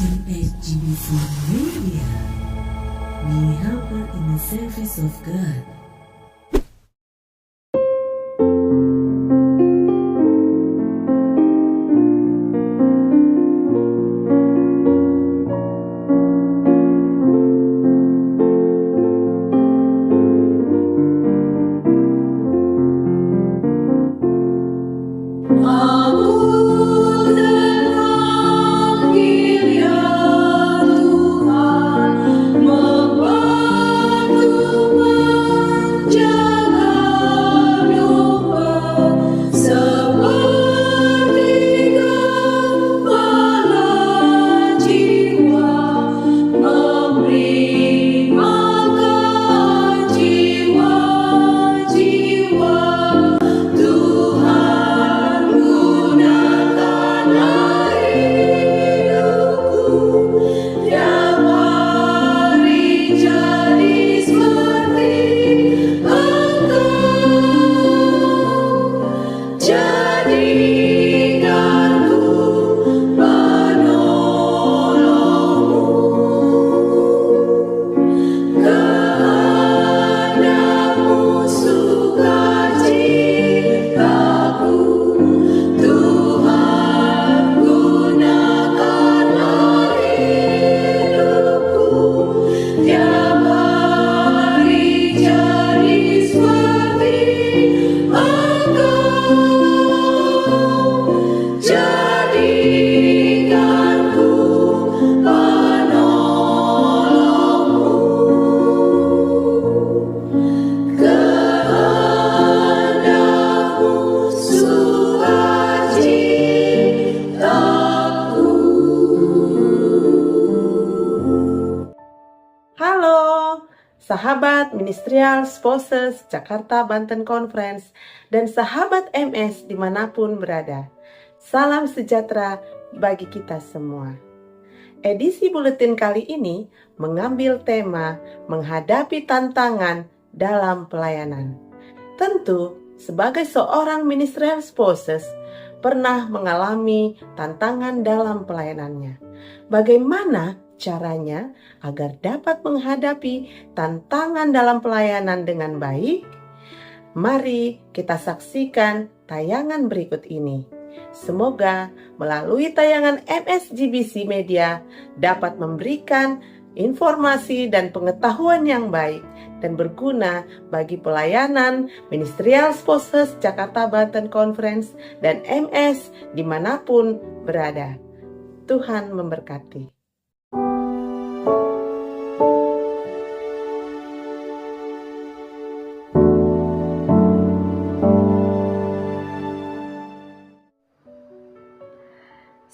MSGBC Media, we help her in the service of God. Halo, sahabat Ministerial Spouses Jakarta Banten Conference dan sahabat MS dimanapun berada. Salam sejahtera bagi kita semua. Edisi buletin kali ini mengambil tema menghadapi tantangan dalam pelayanan. Tentu, sebagai seorang Ministerial Spouses pernah mengalami tantangan dalam pelayanannya. Bagaimana caranya agar dapat menghadapi tantangan dalam pelayanan dengan baik? Mari kita saksikan tayangan berikut ini. Semoga melalui tayangan MSGBC Media dapat memberikan informasi dan pengetahuan yang baik dan berguna bagi pelayanan Ministerial Spouses Jakarta Banten Conference dan MS dimanapun berada. Tuhan memberkati.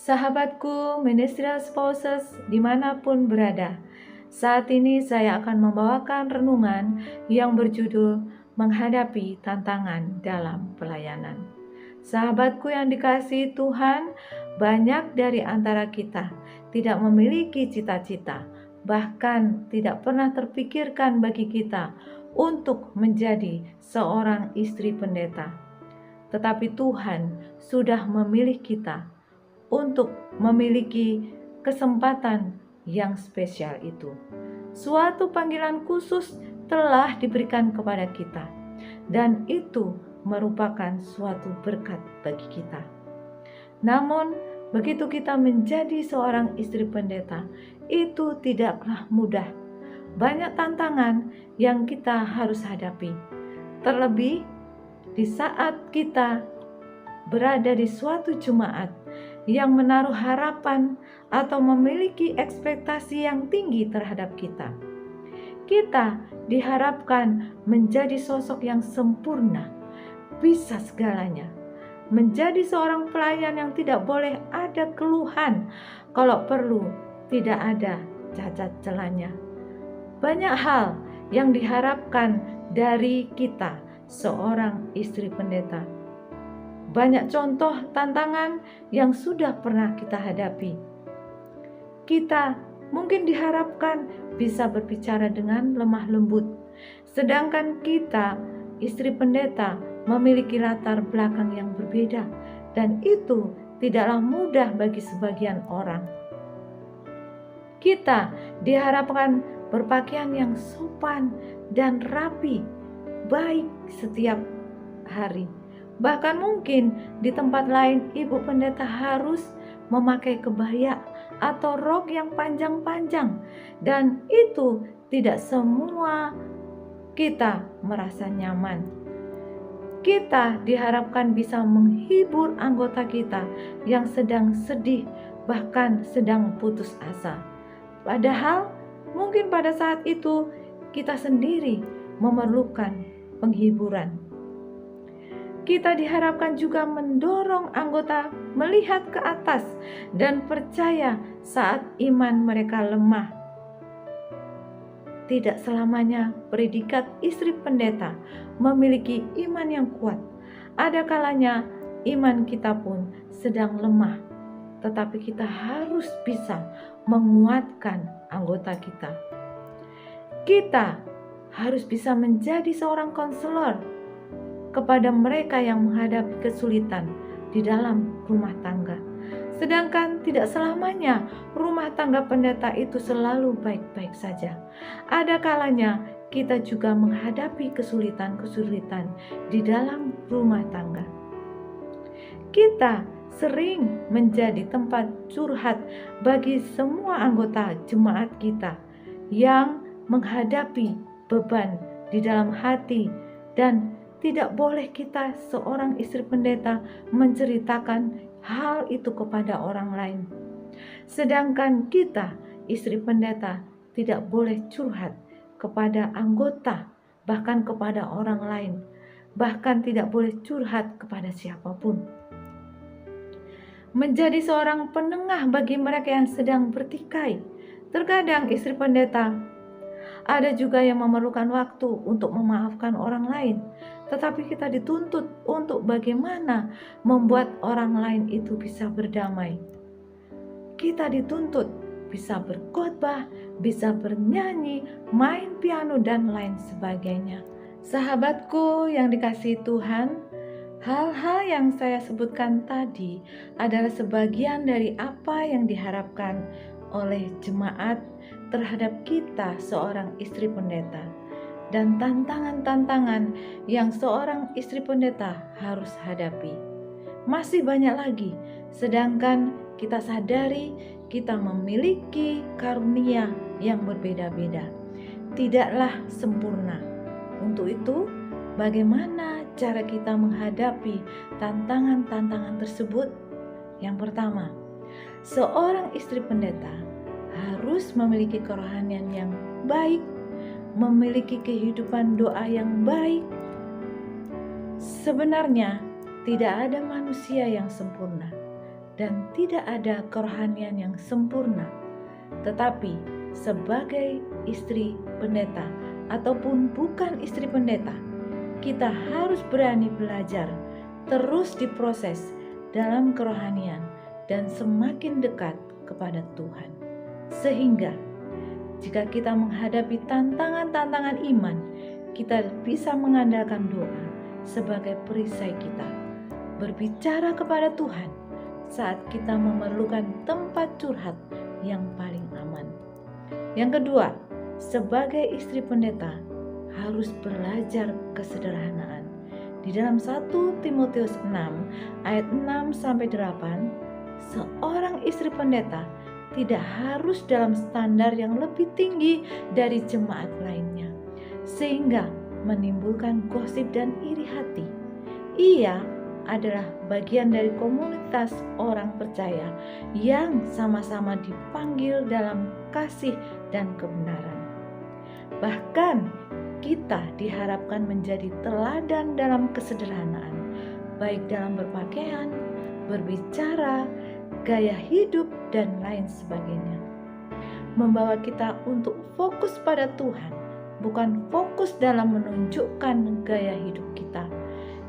Sahabatku, Ministerial Spouses dimanapun berada, saat ini saya akan membawakan renungan yang berjudul menghadapi tantangan dalam pelayanan. Sahabatku yang dikasihi Tuhan, banyak dari antara kita tidak memiliki cita-cita, bahkan tidak pernah terpikirkan bagi kita untuk menjadi seorang istri pendeta. Tetapi Tuhan sudah memilih kita untuk memiliki kesempatan yang spesial itu. Suatu panggilan khusus telah diberikan kepada kita, dan itu merupakan suatu berkat bagi kita. Namun, begitu kita menjadi seorang istri pendeta, itu tidaklah mudah. Banyak tantangan yang kita harus hadapi. Terlebih di saat kita berada di suatu jemaat yang menaruh harapan atau memiliki ekspektasi yang tinggi terhadap kita. Kita diharapkan menjadi sosok yang sempurna, bisa segalanya. Menjadi seorang pelayan yang tidak boleh ada keluhan, kalau perlu tidak ada cacat celanya. Banyak hal yang diharapkan dari kita, seorang istri pendeta. Banyak contoh tantangan yang sudah pernah kita hadapi. Kita mungkin diharapkan bisa berbicara dengan lemah lembut, sedangkan kita, istri pendeta, memiliki latar belakang yang berbeda, dan itu tidaklah mudah bagi sebagian orang. Kita diharapkan berpakaian yang sopan dan rapi, baik setiap hari. Bahkan mungkin di tempat lain ibu pendeta harus memakai kebaya atau rok yang panjang-panjang, dan itu tidak semua kita merasa nyaman. Kita diharapkan bisa menghibur anggota kita yang sedang sedih, bahkan sedang putus asa. Padahal mungkin pada saat itu kita sendiri memerlukan penghiburan. Kita diharapkan juga mendorong anggota melihat ke atas dan percaya saat iman mereka lemah. Tidak selamanya predikat istri pendeta memiliki iman yang kuat. Ada kalanya iman kita pun sedang lemah, tetapi kita harus bisa menguatkan anggota kita. Kita harus bisa menjadi seorang konselor kepada mereka yang menghadapi kesulitan di dalam rumah tangga. Sedangkan tidak selamanya rumah tangga pendeta itu selalu baik-baik saja. Ada kalanya kita juga menghadapi kesulitan-kesulitan di dalam rumah tangga. Kita sering menjadi tempat curhat bagi semua anggota jemaat kita yang menghadapi beban di dalam hati, dan tidak boleh kita seorang istri pendeta menceritakan hal itu kepada orang lain. Sedangkan kita, istri pendeta, tidak boleh curhat kepada anggota, bahkan kepada orang lain. Bahkan tidak boleh curhat kepada siapapun. Menjadi seorang penengah bagi mereka yang sedang bertikai. Terkadang istri pendeta ada juga yang memerlukan waktu untuk memaafkan orang lain, tetapi kita dituntut untuk bagaimana membuat orang lain itu bisa berdamai. Kita dituntut bisa berkhotbah, bisa bernyanyi, main piano, dan lain sebagainya. Sahabatku yang dikasihi Tuhan, hal-hal yang saya sebutkan tadi adalah sebagian dari apa yang diharapkan oleh jemaat terhadap kita seorang istri pendeta, dan tantangan-tantangan yang seorang istri pendeta harus hadapi. Masih banyak lagi, sedangkan kita sadari kita memiliki karunia yang berbeda-beda, tidaklah sempurna. Untuk itu, bagaimana cara kita menghadapi tantangan-tantangan tersebut? Yang pertama, seorang istri pendeta harus memiliki kerohanian yang baik, memiliki kehidupan doa yang baik. Sebenarnya tidak ada manusia yang sempurna dan tidak ada kerohanian yang sempurna. Tetapi sebagai istri pendeta ataupun bukan istri pendeta, kita harus berani belajar, terus diproses dalam kerohanian dan semakin dekat kepada Tuhan. Sehingga jika kita menghadapi tantangan-tantangan iman, kita bisa mengandalkan doa sebagai perisai kita, berbicara kepada Tuhan saat kita memerlukan tempat curhat yang paling aman. Yang kedua, sebagai istri pendeta harus belajar kesederhanaan. Di dalam 1 Timotius 6 ayat 6-8, seorang istri pendeta tidak harus dalam standar yang lebih tinggi dari jemaat lainnya, sehingga menimbulkan gosip dan iri hati. Ia adalah bagian dari komunitas orang percaya yang sama-sama dipanggil dalam kasih dan kebenaran. Bahkan kita diharapkan menjadi teladan dalam kesederhanaan, baik dalam berpakaian, berbicara, gaya hidup, dan lain sebagainya. Membawa kita untuk fokus pada Tuhan, bukan fokus dalam menunjukkan gaya hidup kita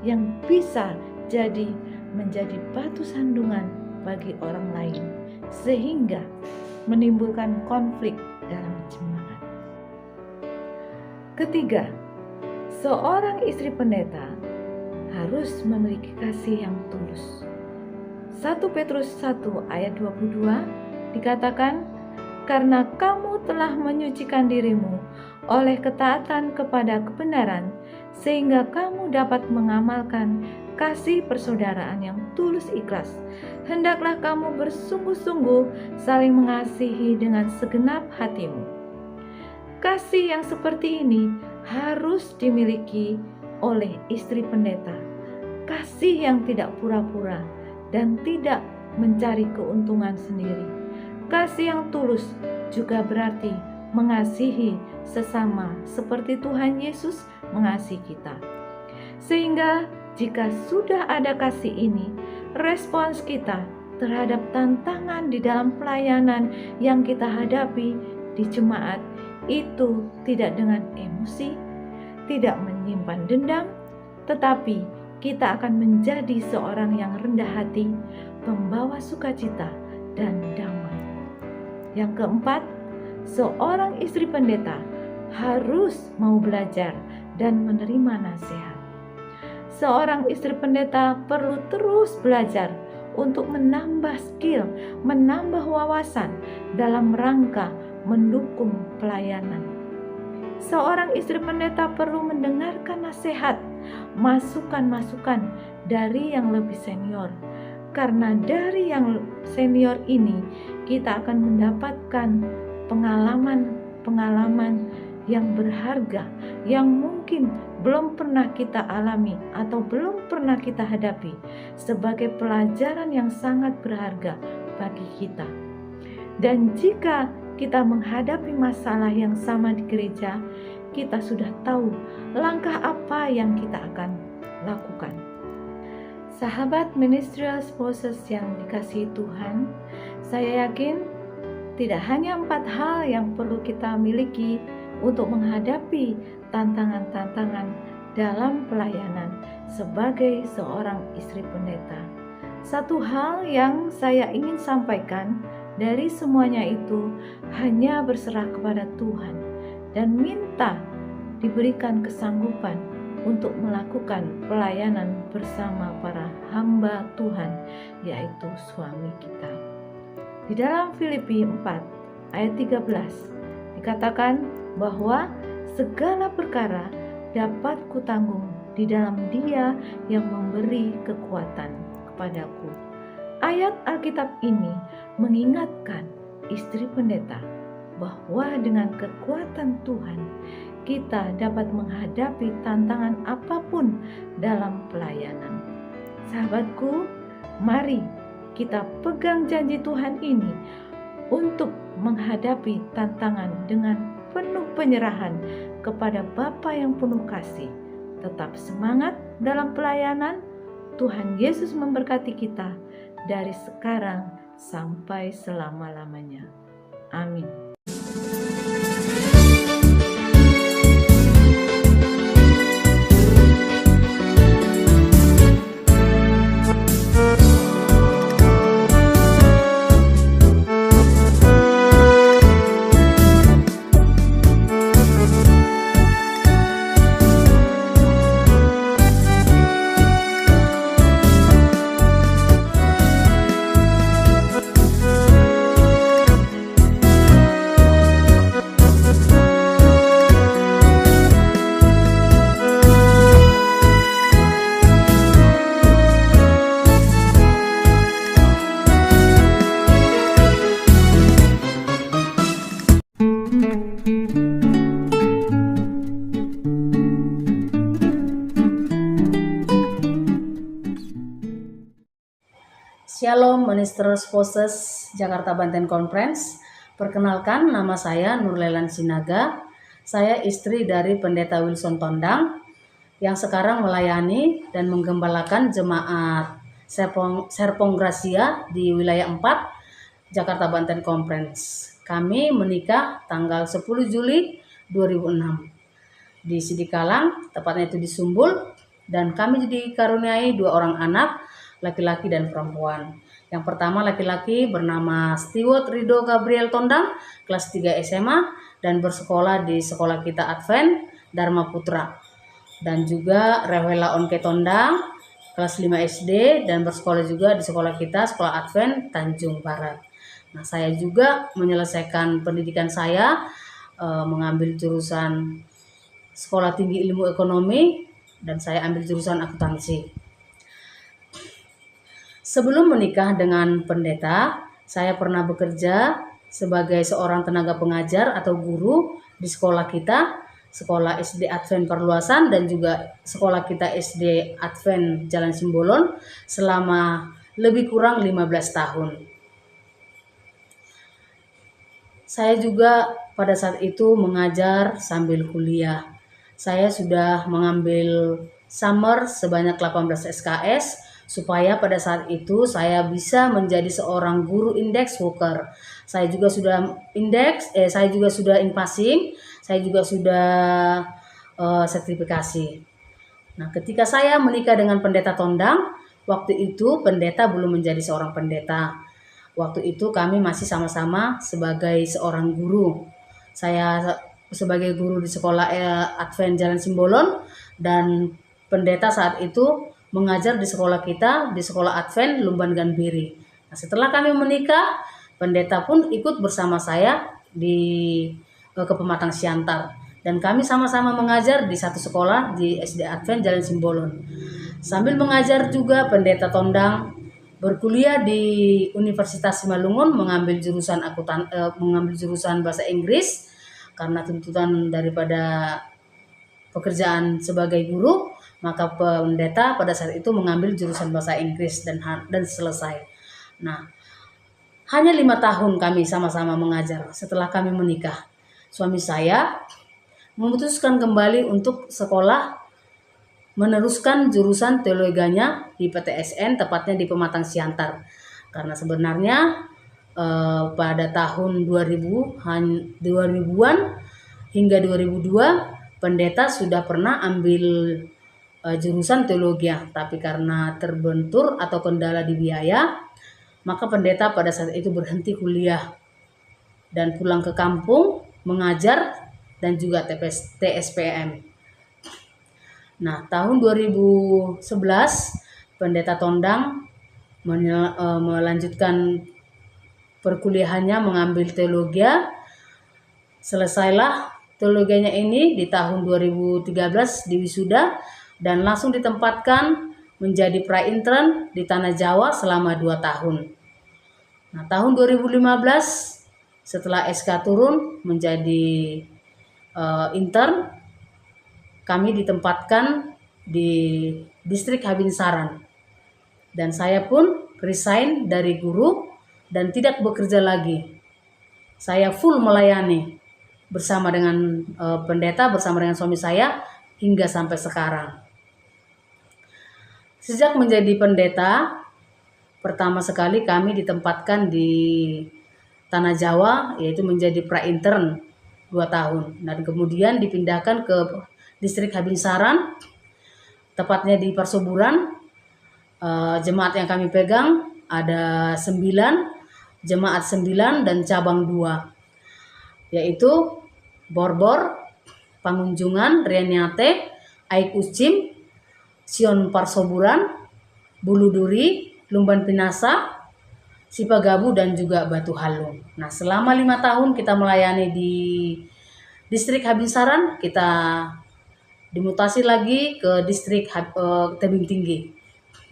yang bisa menjadi batu sandungan bagi orang lain, sehingga menimbulkan konflik dalam jemaat. Ketiga, seorang istri pendeta harus memiliki kasih yang tulus. 1 Petrus 1 ayat 22 dikatakan, karena kamu telah menyucikan dirimu oleh ketaatan kepada kebenaran, sehingga kamu dapat mengamalkan kasih persaudaraan yang tulus ikhlas. Hendaklah kamu bersungguh-sungguh saling mengasihi dengan segenap hatimu. Kasih yang seperti ini harus dimiliki oleh istri pendeta. Kasih yang tidak pura-pura dan tidak mencari keuntungan sendiri. Kasih yang tulus juga berarti mengasihi sesama seperti Tuhan Yesus mengasihi kita. Sehingga jika sudah ada kasih ini, respons kita terhadap tantangan di dalam pelayanan yang kita hadapi di jemaat itu tidak dengan emosi, tidak menyimpan dendam, tetapi kita akan menjadi seorang yang rendah hati, pembawa sukacita dan damai. Yang keempat, seorang istri pendeta harus mau belajar dan menerima nasihat. Seorang istri pendeta perlu terus belajar untuk menambah skill, menambah wawasan dalam rangka mendukung pelayanan. Seorang istri pendeta perlu mendengarkan nasihat, masukan-masukan dari yang lebih senior. Karena dari yang senior ini kita akan mendapatkan pengalaman yang berharga, yang mungkin belum pernah kita alami atau belum pernah kita hadapi, sebagai pelajaran yang sangat berharga bagi kita. Dan jika kita menghadapi masalah yang sama di gereja, kita sudah tahu langkah apa yang kita akan lakukan. Sahabat Ministerial Spouses yang dikasihi Tuhan, saya yakin tidak hanya 4 hal yang perlu kita miliki untuk menghadapi tantangan-tantangan dalam pelayanan sebagai seorang istri pendeta. Satu hal yang saya ingin sampaikan dari semuanya itu hanya berserah kepada Tuhan dan minta diberikan kesanggupan untuk melakukan pelayanan bersama para hamba Tuhan, yaitu suami kita. Di dalam Filipi 4 ayat 13 dikatakan bahwa segala perkara dapat kutanggung di dalam Dia yang memberi kekuatan kepadaku. Ayat Alkitab ini mengingatkan istri pendeta bahwa dengan kekuatan Tuhan kita dapat menghadapi tantangan apapun dalam pelayanan. Sahabatku, mari kita pegang janji Tuhan ini untuk menghadapi tantangan dengan penuh penyerahan kepada Bapa yang penuh kasih. Tetap semangat dalam pelayanan. Tuhan Yesus memberkati kita dari sekarang sampai selama-lamanya. Amin. Shalom Ministerial Spouses Jakarta Banten Conference. Perkenalkan, nama saya Nurlelan Sinaga. Saya istri dari Pendeta Wilson Tondang yang sekarang melayani dan menggembalakan jemaat Serpong Gracia di wilayah 4 Jakarta Banten Conference. Kami menikah tanggal 10 Juli 2006 di Sidikalang, tepatnya itu di Sumbul, dan kami dikaruniai 2 orang anak, laki-laki dan perempuan. Yang pertama laki-laki bernama Stewart Rido Gabriel Tondang, kelas 3 SMA dan bersekolah di sekolah kita Advent Dharma Putra. Dan juga Rewela Onke Tondang, kelas 5 SD dan bersekolah juga di sekolah kita, sekolah Advent Tanjung Barat. Nah, saya juga menyelesaikan pendidikan saya mengambil jurusan Sekolah Tinggi Ilmu Ekonomi dan saya ambil jurusan akuntansi. Sebelum menikah dengan pendeta, saya pernah bekerja sebagai seorang tenaga pengajar atau guru di sekolah kita, sekolah SD Advent Perluasan dan juga sekolah kita SD Advent Jalan Simbolon selama lebih kurang 15 tahun. Saya juga pada saat itu mengajar sambil kuliah. Saya sudah mengambil summer sebanyak 18 SKS supaya pada saat itu saya bisa menjadi seorang guru index worker. Saya juga sudah saya juga sudah in passing, saya juga sudah sertifikasi. Nah, ketika saya menikah dengan pendeta Tondang, waktu itu pendeta belum menjadi seorang pendeta. Waktu itu kami masih sama-sama sebagai seorang guru. Saya sebagai guru di sekolah Advent Jalan Simbolon dan pendeta saat itu mengajar di sekolah kita di sekolah Advent Lumban Ganbiri. Nah, setelah kami menikah, pendeta pun ikut bersama saya ke Pematang Siantar dan kami sama-sama mengajar di satu sekolah di SD Advent Jalan Simbolon. Sambil mengajar juga pendeta Tondang berkuliah di Universitas Simalungun mengambil jurusan bahasa Inggris. Karena tuntutan daripada pekerjaan sebagai guru, maka pendeta pada saat itu mengambil jurusan bahasa Inggris dan selesai. Nah, hanya 5 tahun kami sama-sama mengajar setelah kami menikah. Suami saya memutuskan kembali untuk sekolah meneruskan jurusan teologianya di PTSN, tepatnya di Pematang Siantar. Karena sebenarnya pada tahun 2000-an hingga 2002 pendeta sudah pernah ambil jurusan teologi, tapi karena terbentur atau kendala di biaya, maka pendeta pada saat itu berhenti kuliah dan pulang ke kampung mengajar dan juga TSPM. Nah, tahun 2011 pendeta Tondang melanjutkan perkuliahannya mengambil teologi. Selesailah teologinya ini di tahun 2013 di wisuda dan langsung ditempatkan menjadi pra-intern di Tanah Jawa selama 2 tahun. Nah, tahun 2015 setelah SK turun menjadi intern, kami ditempatkan di distrik Habinsaran. Dan saya pun resign dari guru dan tidak bekerja lagi. Saya full melayani bersama dengan pendeta, bersama dengan suami saya hingga sampai sekarang. Sejak menjadi pendeta, pertama sekali kami ditempatkan di Tanah Jawa, yaitu menjadi pra-intern 2 tahun. Dan kemudian dipindahkan ke distrik Habinsaran, tepatnya di Parsoburan. Jemaat yang kami pegang ada 9 jemaat 9 dan cabang 2, yaitu Borbor, Pangunjungan, Rianiate, Aik Ucim, Sion Parsoburan, Buluduri, Lumban Pinasa, Sipagabu dan juga Batu Halung. Nah, selama 5 tahun kita melayani di distrik Habinsaran, kita dimutasi lagi ke distrik Tebing Tinggi.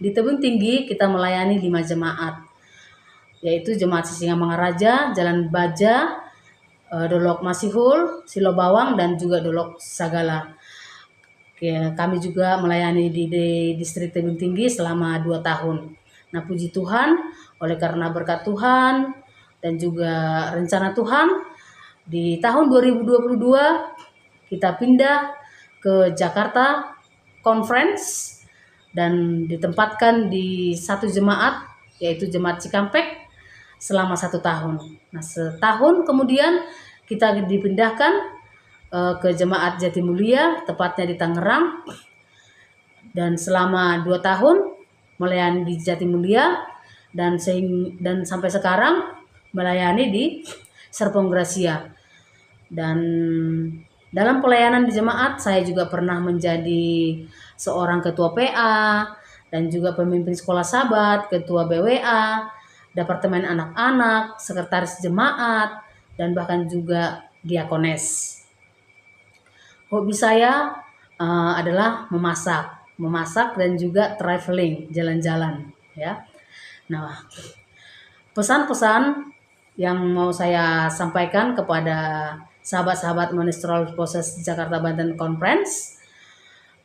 Di Tebing Tinggi kita melayani 5 jemaat, yaitu Jemaat Sisingamangaraja, Jalan Baja, Dolok Masihul, Silo Bawang dan juga Dolok Sagala. Kami juga melayani di distrik Tebing Tinggi selama 2 tahun. Nah, puji Tuhan, oleh karena berkat Tuhan dan juga rencana Tuhan, di tahun 2022 kita pindah ke Jakarta Conference dan ditempatkan di satu jemaat, yaitu Jemaat Cikampek selama 1 tahun. Nah, setahun kemudian kita dipindahkan ke Jemaat Jatimulia, tepatnya di Tangerang, dan selama 2 tahun melayani di Jatimulia dan sampai sekarang melayani di Serpong Gracia. Dan dalam pelayanan di jemaat saya juga pernah menjadi seorang ketua PA dan juga pemimpin sekolah sahabat, ketua BWA, departemen anak-anak, sekretaris jemaat, dan bahkan juga diakones. Hobi saya adalah memasak dan juga traveling, jalan-jalan ya. Nah, pesan-pesan yang mau saya sampaikan kepada sahabat-sahabat Ministerial Spouses Jakarta Banten Conference,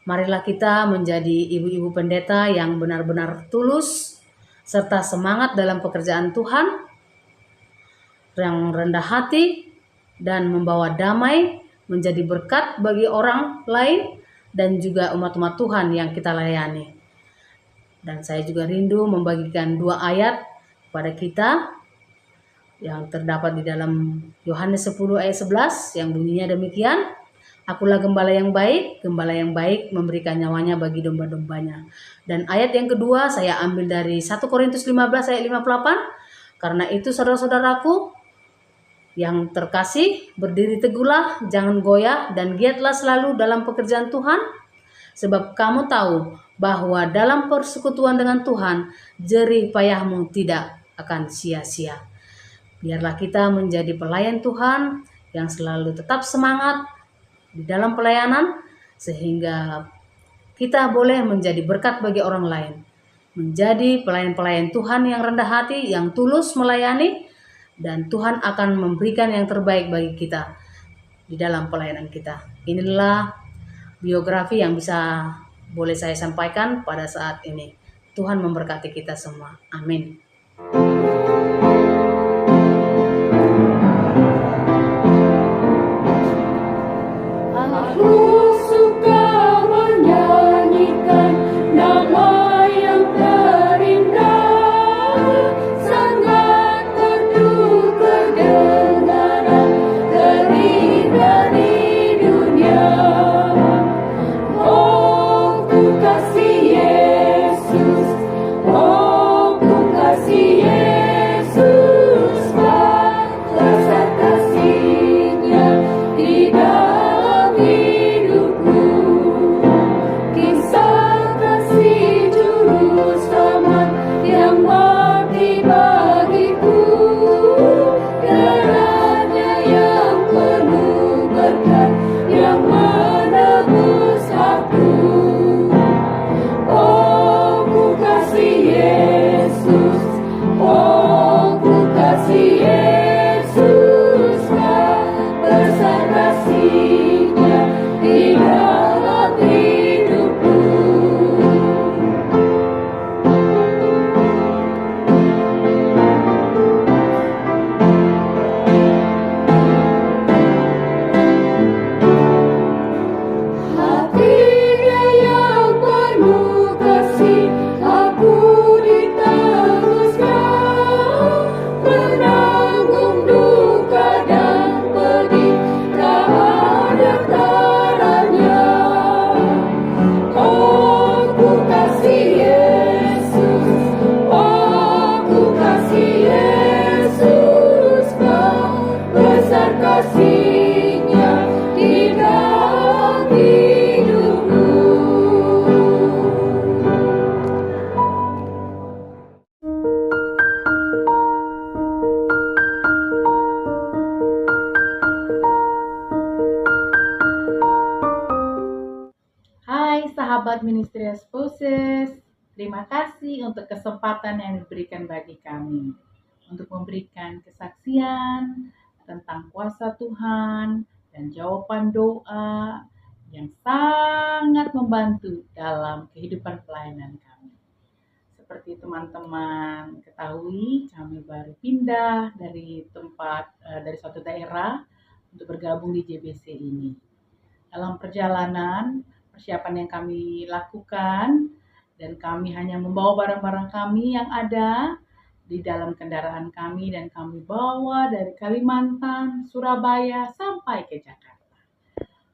marilah kita menjadi ibu-ibu pendeta yang benar-benar tulus serta semangat dalam pekerjaan Tuhan, yang rendah hati dan membawa damai, menjadi berkat bagi orang lain dan juga umat-umat Tuhan yang kita layani. Dan saya juga rindu membagikan 2 ayat kepada kita yang terdapat di dalam Yohanes 10 ayat 11 yang bunyinya demikian, "Akulah gembala yang baik memberikan nyawanya bagi domba-dombanya." Dan ayat yang kedua saya ambil dari 1 Korintus 15 ayat 58, "Karena itu saudara-saudaraku yang terkasih, berdiri teguhlah, jangan goyah, dan giatlah selalu dalam pekerjaan Tuhan, sebab kamu tahu bahwa dalam persekutuan dengan Tuhan, jerih payahmu tidak akan sia-sia." Biarlah kita menjadi pelayan Tuhan yang selalu tetap semangat di dalam pelayanan, sehingga kita boleh menjadi berkat bagi orang lain. Menjadi pelayan-pelayan Tuhan yang rendah hati, yang tulus melayani, dan Tuhan akan memberikan yang terbaik bagi kita di dalam pelayanan kita. Inilah biografi yang boleh saya sampaikan pada saat ini. Tuhan memberkati kita semua. Amin. Aku suka menyanyikan nama yang terindah, sangat merdu kedengaran, terindah di dunia. Oh, ku kasih Yesus, oh, ku kasih Yesus, besar kasih-Nya di dalam hidupku. Kisah kasih juru selamat yang mati bagiku, darahnya yang penuh berkat yang menebus aku. Oh, ku kasih Yesus, oh, ku kasih Yesus, besar kasih-Nya di dalam hidupku. Hati-Nya yang penuh kasih, aku ditebusnya, menanggung duka dan pedih, tak ada taranya. Oh, ku kasih Yesus, oh, ku kasih Yesus, besar kasih-Nya di dalam hidupku. Hai sahabat Ministerial Spouses, terima kasih untuk kesempatan yang diberikan bagi kami untuk memberikan kesaksian tentang kuasa Tuhan dan jawaban doa yang sangat membantu dalam kehidupan pelayanan kami. Seperti teman-teman ketahui, kami baru pindah dari dari suatu daerah untuk bergabung di JBC ini. Dalam perjalanan, persiapan yang kami lakukan, dan kami hanya membawa barang-barang kami yang ada di dalam kendaraan kami, dan kami bawa dari Kalimantan, Surabaya, sampai ke Jakarta.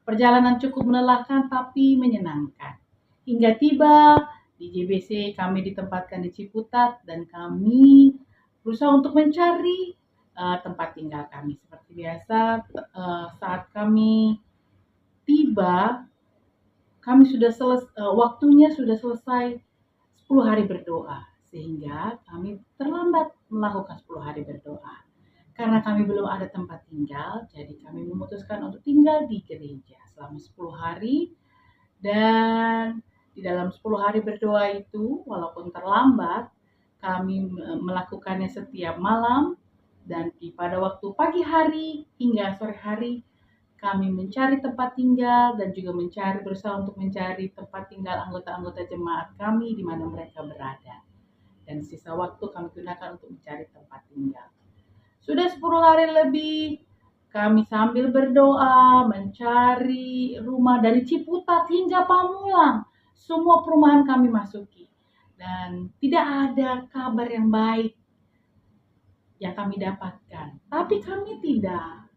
Perjalanan cukup melelahkan tapi menyenangkan. Hingga tiba di JBC, kami ditempatkan di Ciputat, dan kami berusaha untuk mencari tempat tinggal kami. Seperti biasa, saat kami tiba, kami sudah waktunya sudah selesai 10 hari berdoa, sehingga kami terlambat melakukan 10 hari berdoa. Karena kami belum ada tempat tinggal, jadi kami memutuskan untuk tinggal di gereja selama 10 hari. Dan di dalam 10 hari berdoa itu, walaupun terlambat, kami melakukannya setiap malam. Dan pada waktu pagi hari hingga sore hari, kami mencari tempat tinggal dan juga berusaha untuk mencari tempat tinggal anggota-anggota jemaat kami di mana mereka berada. Dan sisa waktu kami gunakan untuk mencari tempat tinggal. Sudah 10 hari lebih, kami sambil berdoa mencari rumah dari Ciputat hingga Pamulang. Semua perumahan kami masuki. Dan tidak ada kabar yang baik yang kami dapatkan. Tapi kami tidak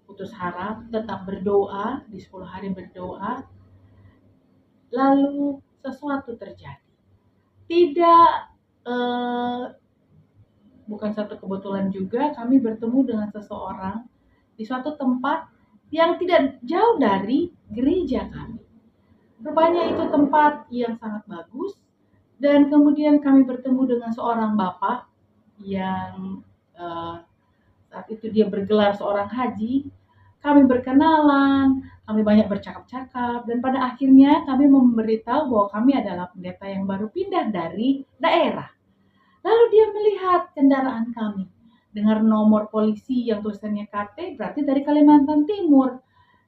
putus harap, tetap berdoa, di 10 hari berdoa. Lalu sesuatu terjadi. Bukan satu kebetulan juga, kami bertemu dengan seseorang di suatu tempat yang tidak jauh dari gereja kami. Rupanya itu tempat yang sangat bagus, dan kemudian kami bertemu dengan seorang bapak yang saat itu dia bergelar seorang haji. Kami berkenalan, kami banyak bercakap-cakap, dan pada akhirnya kami memberitahu bahwa kami adalah pendeta yang baru pindah dari daerah. Lalu dia melihat kendaraan kami. Dengar nomor polisi yang tulisannya KT, berarti dari Kalimantan Timur.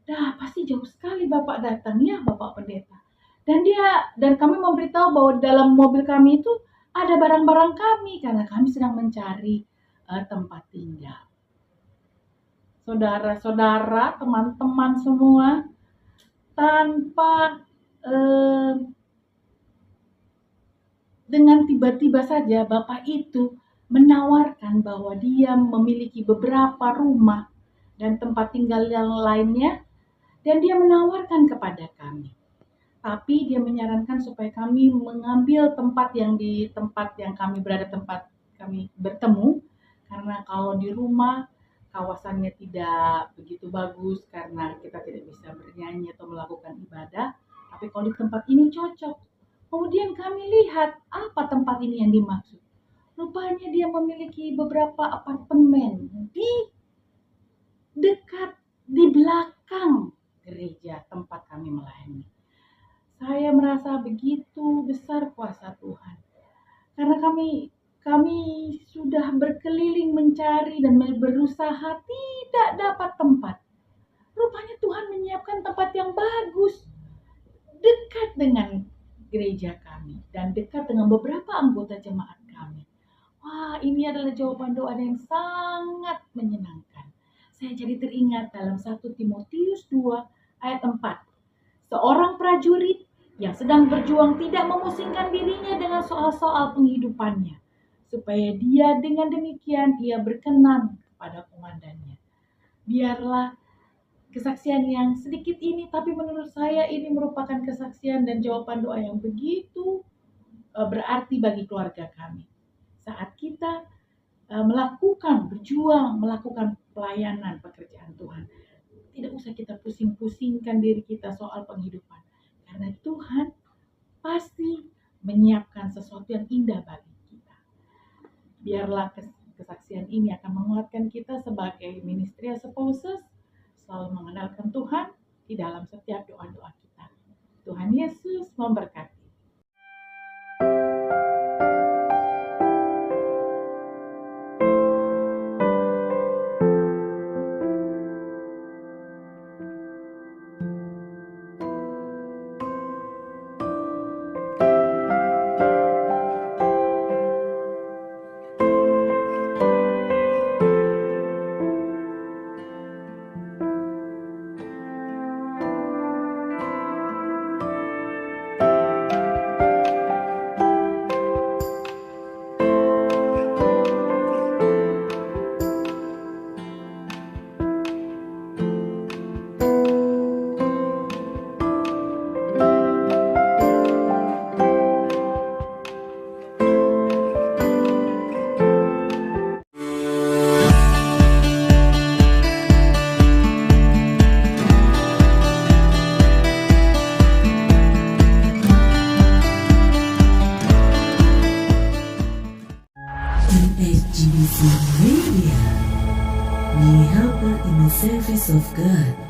Dah, pasti jauh sekali Bapak datang ya, Bapak Pendeta. Dan kami memberitahu bahwa dalam mobil kami itu ada barang-barang kami, karena kami sedang mencari tempat tinggal. Saudara-saudara, teman-teman semua, tanpa dengan tiba-tiba saja Bapak itu menawarkan bahwa dia memiliki beberapa rumah dan tempat tinggal yang lainnya, dan dia menawarkan kepada kami. Tapi dia menyarankan supaya kami mengambil tempat yang kami berada, tempat kami bertemu, karena kalau di rumah kawasannya tidak begitu bagus karena kita tidak bisa bernyanyi atau melakukan ibadah. Tapi kalau di tempat ini cocok. Kemudian kami lihat apa tempat ini yang dimaksud. Rupanya dia memiliki beberapa apartemen di belakang gereja tempat kami melayani. Saya merasa begitu besar kuasa Tuhan. Karena kami sudah berkeliling mencari dan berusaha tidak dapat tempat. Rupanya Tuhan menyiapkan tempat yang bagus, dekat dengan gereja kami dan dekat dengan beberapa anggota jemaat kami. Wah, ini adalah jawaban doa yang sangat menyenangkan. Saya jadi teringat dalam 1 Timotius 2 ayat 4. Seorang prajurit yang sedang berjuang tidak memusingkan dirinya dengan soal-soal penghidupannya, supaya dia dengan demikian ia berkenan kepada komandannya. Biarlah kesaksian yang sedikit ini, tapi menurut saya ini merupakan kesaksian dan jawaban doa yang begitu berarti bagi keluarga kami. Saat kita berjuang, melakukan pelayanan pekerjaan Tuhan, tidak usah kita pusing-pusingkan diri kita soal penghidupan. Karena Tuhan pasti menyiapkan sesuatu yang indah bagi kita. Biarlah kesaksian ini akan menguatkan kita sebagai Ministerial Spouses, selalu mengandalkan Tuhan di dalam setiap doa-doa kita. Tuhan Yesus memberkati. GBC Media, we help in the service of God.